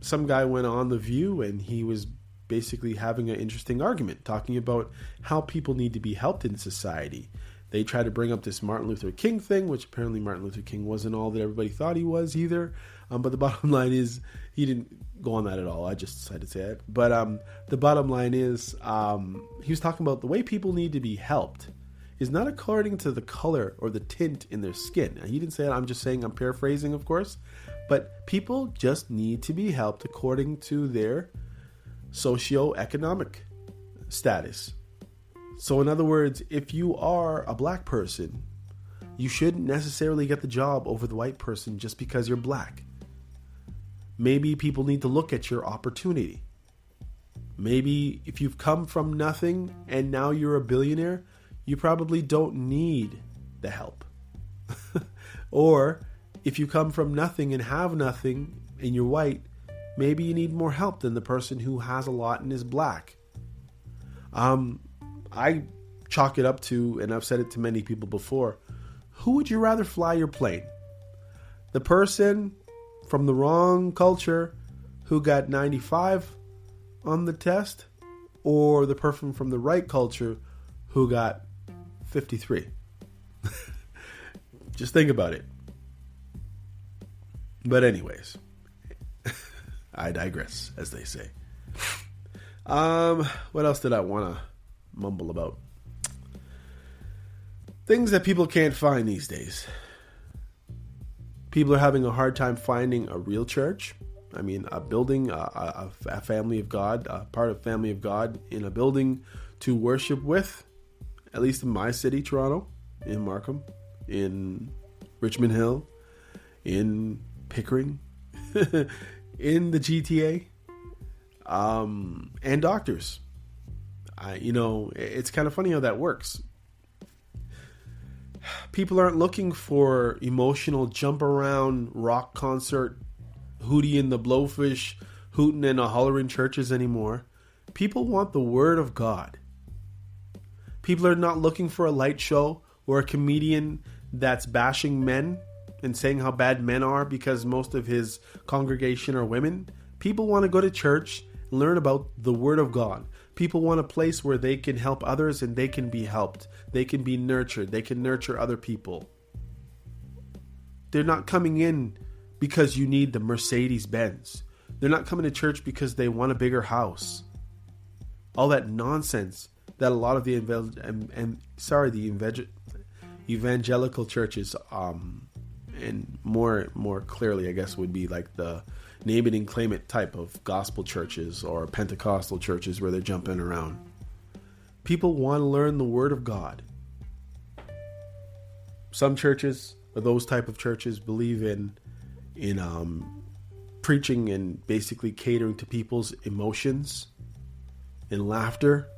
some guy went on The View, and he was basically having an interesting argument, talking about how people need to be helped in society. They tried to bring up this Martin Luther King thing, which apparently Martin Luther King wasn't all that everybody thought he was either. But the bottom line is, he didn't go on that at all. I just decided to say it. But the bottom line is, he was talking about the way people need to be helped is not according to the color or the tint in their skin. Now, he didn't say it. I'm just saying, I'm paraphrasing, of course. But people just need to be helped according to their socioeconomic status. So in other words, if you are a black person, you shouldn't necessarily get the job over the white person just because you're black. Maybe people need to look at your opportunity. Maybe if you've come from nothing and now you're a billionaire, you probably don't need the help. Or if you come from nothing and have nothing and you're white, maybe you need more help than the person who has a lot and is black. I chalk it up to, and I've said it to many people before, who would you rather fly your plane? The person from the wrong culture who got 95 on the test, or the person from the right culture who got 53? Just think about it. But anyways, I digress, as they say. What else did I want to mumble about? Things that people can't find these days. People are having a hard time finding a real church. I mean, a building, a family of God, a part of family of God in a building to worship with, at least in my city, Toronto, in Markham, in Richmond Hill, in Pickering, in the GTA, and doctors. It's kind of funny how that works. People aren't looking for emotional jump around rock concert, Hootie and the Blowfish, hooting and a hollering churches anymore. People want the word of God. People are not looking for a light show or a comedian that's bashing men and saying how bad men are because most of his congregation are women. People want to go to church and learn about the word of God. People want a place where they can help others and they can be helped. They can be nurtured. They can nurture other people. They're not coming in because you need the Mercedes Benz. They're not coming to church because they want a bigger house. All that nonsense that a lot of the evangelical churches, and more clearly, I guess, would be like the name it and claim it type of gospel churches or Pentecostal churches where they're jumping around. People want to learn the word of God. Some churches, or those type of churches, believe in preaching and basically catering to people's emotions and laughter.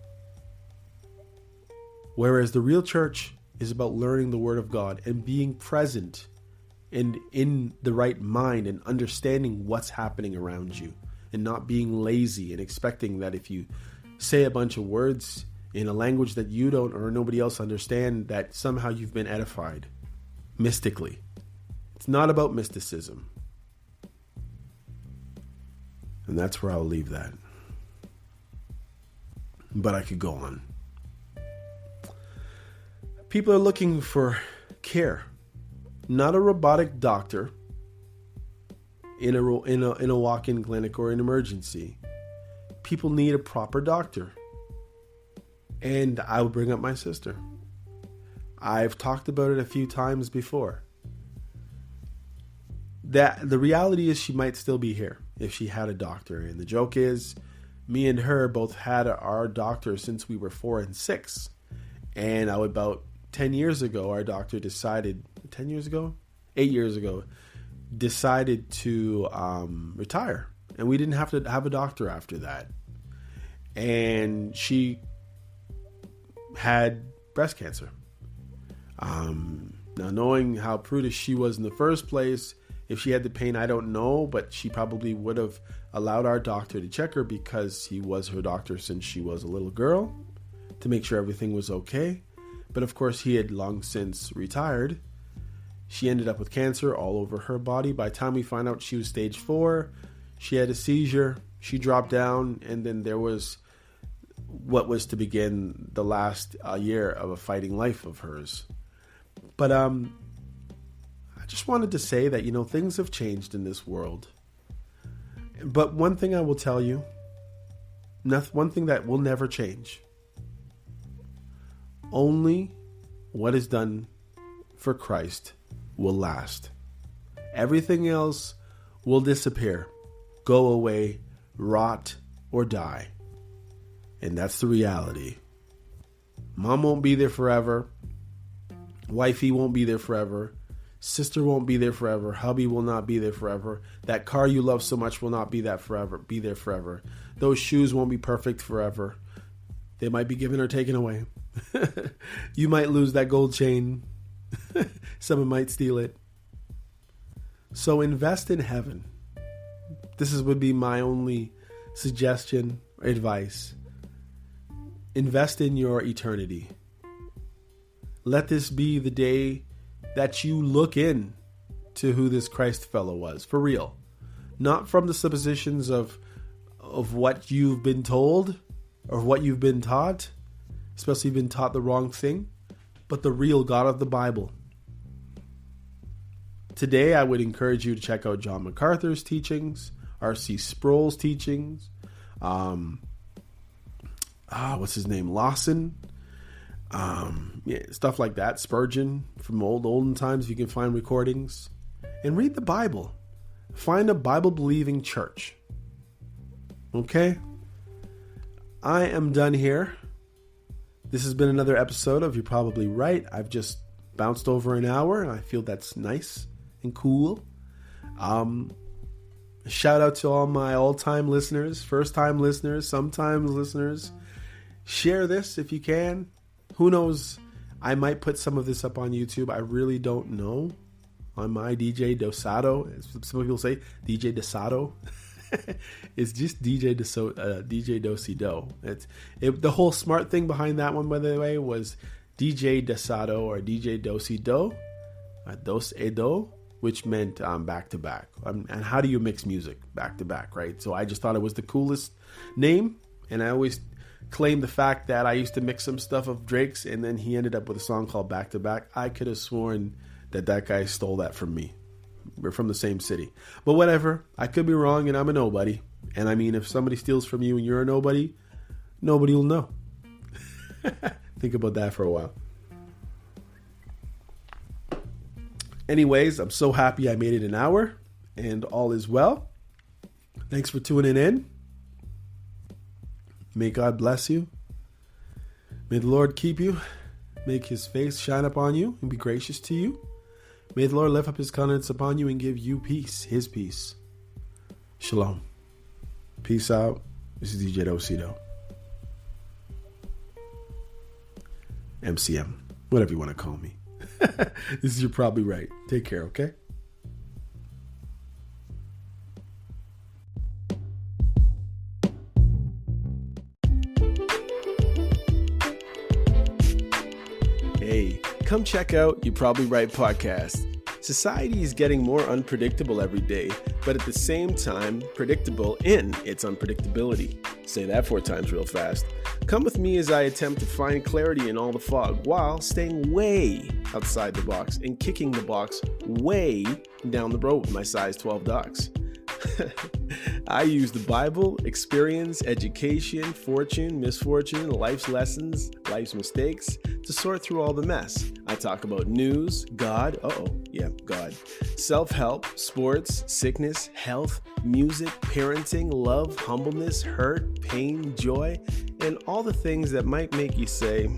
Whereas the real church is about learning the word of God and being present and in the right mind and understanding what's happening around you and not being lazy and expecting that if you say a bunch of words in a language that you don't or nobody else understand, that somehow you've been edified mystically. It's not about mysticism. And that's where I'll leave that. But I could go on. People are looking for care. Not a robotic doctor in a walk-in clinic or an emergency. People need a proper doctor. And I would bring up my sister. I've talked about it a few times before. That the reality is she might still be here if she had a doctor. And the joke is, me and her both had our doctor since we were 4 and 6. And about 10 years ago, our doctor decided, 10 years ago? 8 years ago, decided to retire. And we didn't have to have a doctor after that. And she had breast cancer. Now, knowing how prudish she was in the first place, if she had the pain, I don't know, but she probably would have allowed our doctor to check her because he was her doctor since she was a little girl, to make sure everything was okay. But of course, he had long since retired. She ended up with cancer all over her body. By the time we find out she was stage 4, she had a seizure, she dropped down, and then there was what was to begin the last year of a fighting life of hers. But I just wanted to say that, things have changed in this world. But one thing I will tell you, one thing that will never change. Only what is done for Christ will last. Everything else will disappear, go away, rot, or die. And that's the reality. Mom won't be there forever. Wifey won't be there forever. Sister won't be there forever. Hubby will not be there forever. That car you love so much will not be there forever. Those shoes won't be perfect forever. They might be given or taken away. You might lose that gold chain. Someone might steal it. So invest in heaven. This would be my only suggestion or advice. Invest in your eternity. Let this be the day that you look in to who this Christ fellow was, for real. Not from the suppositions of what you've been told or what you've been taught, especially if you've been taught the wrong thing, but the real God of the Bible. Today, I would encourage you to check out John MacArthur's teachings, R.C. Sproul's teachings, what's his name? Lawson. Stuff like that. Spurgeon from olden times. You can find recordings and read the Bible. Find a Bible-believing church. Okay? I am done here. This has been another episode of You're Probably Right. I've just bounced over an hour, and I feel that's nice and cool. Shout out to all my all-time listeners, first-time listeners, sometimes listeners. Share this if you can. Who knows? I might put some of this up on YouTube. I really don't know. On my DJ Dosado, as some people say, DJ Dosado. It's just DJ Dosido. The whole smart thing behind that one, by the way, was DJ Dosado or DJ Dosido, Dos Edo, which meant back to back. And how do you mix music back to back, right? So I just thought it was the coolest name, and I always claim the fact that I used to mix some stuff of Drake's, and then he ended up with a song called Back to Back. I could have sworn that guy stole that from me. We're from the same city. But whatever. I could be wrong, and I'm a nobody. And I mean, if somebody steals from you and you're a nobody, nobody will know. Think about that for a while. Anyways, I'm so happy I made it an hour, and all is well. Thanks for tuning in. May God bless you. May the Lord keep you. Make his face shine upon you and be gracious to you. May the Lord lift up his countenance upon you and give you peace, his peace. Shalom. Peace out. This is DJ Dosido. MCM. Whatever you want to call me. This is You're Probably Right. Take care, okay? Hey, come check out You're Probably Right podcast. Society is getting more unpredictable every day, but at the same time, predictable in its unpredictability. Say that 4 times real fast. Come with me as I attempt to find clarity in all the fog while staying way outside the box and kicking the box way down the road with my size 12 docs. I use the Bible, experience, education, fortune, misfortune, life's lessons, life's mistakes to sort through all the mess. I talk about news, God, God, self-help, sports, sickness, health, music, parenting, love, humbleness, hurt, pain, joy, and all the things that might make you say,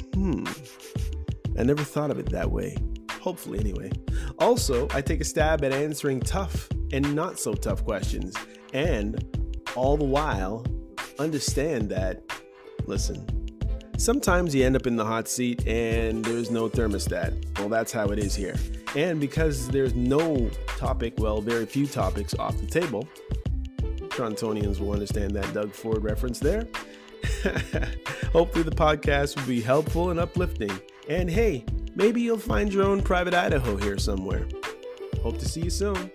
I never thought of it that way. Hopefully, anyway. Also, I take a stab at answering tough and not so tough questions, and all the while understand that, listen, sometimes you end up in the hot seat and there's no thermostat. Well, that's how it is here. And because there's no topic, very few topics off the table, Torontonians will understand that Doug Ford reference there. Hopefully the podcast will be helpful and uplifting. And hey, maybe you'll find your own private Idaho here somewhere. Hope to see you soon.